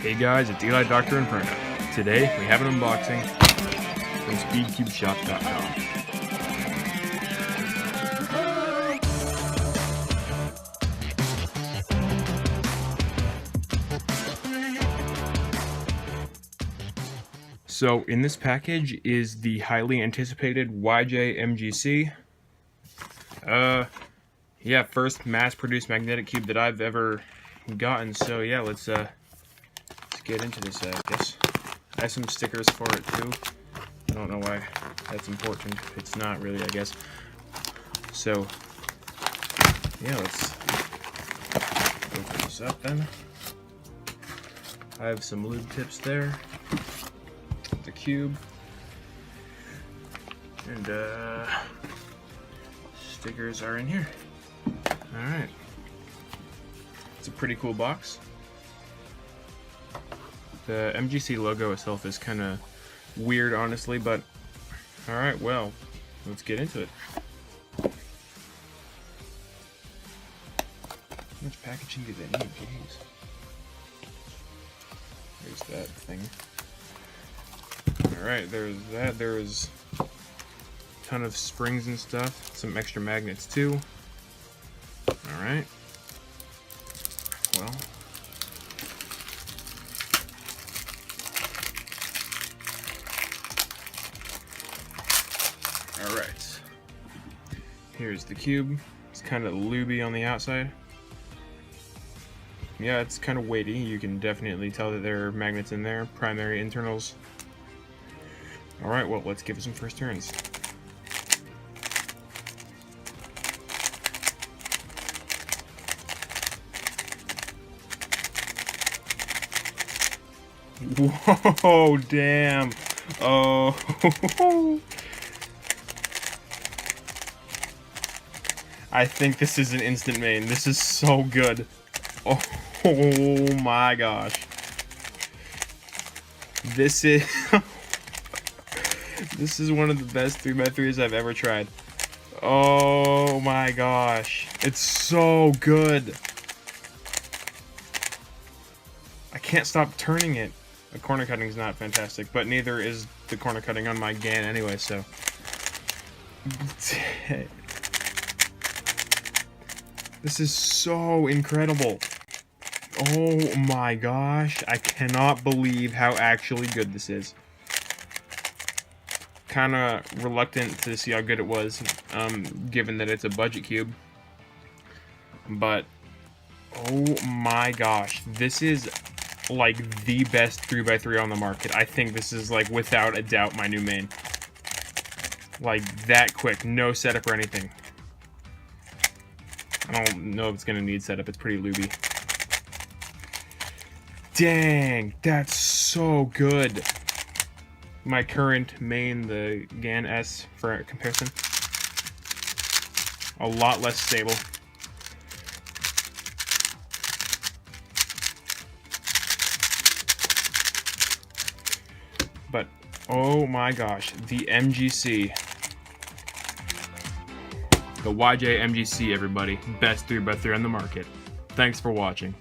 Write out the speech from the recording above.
Hey guys, it's Eli Dr. Inferno. Today we have an unboxing from SpeedCubeShop.com. So in this package is the highly anticipated YJ MGC. Yeah, first mass-produced magnetic cube that I've ever gotten. So yeah, let's get into this, I guess. I have some stickers for it too. I don't know why that's important. It's not really, I guess. So yeah, let's open this up then. I have some lube tips there. The cube. And stickers are in here. Alright. It's a pretty cool box. The MGC logo itself is kind of weird, honestly, but alright, well, let's get into it. How much packaging do they need? Jeez. There's that thing. Alright, there's that. There's a ton of springs and stuff. Some extra magnets, too. Alright. Well. Alright. Here's the cube. It's kind of lubey on the outside. Yeah, it's kind of weighty. You can definitely tell that there are magnets in there. Primary internals. Alright, well, let's give it some first turns. Whoa, damn. Oh. I think this is an instant main. This is so good. Oh my gosh. This is this is one of the best 3x3s I've ever tried. Oh my gosh. It's so good. I can't stop turning it. The corner cutting is not fantastic, but neither is the corner cutting on my GAN anyway, so. This is so incredible. Oh my gosh. I cannot believe how actually good this is. Kind of reluctant to see how good it was, given that it's a budget cube. But, oh my gosh. This is like the best 3x3 on the market. I think this is like without a doubt my new main. Like that quick, no setup or anything. I don't know if it's gonna need setup, it's pretty lubey. Dang, that's so good. My current main, the GAN S for comparison. A lot less stable. But, oh my gosh, the MGC. The YJ MGC, everybody. Best 3x3 on the market. Thanks for watching.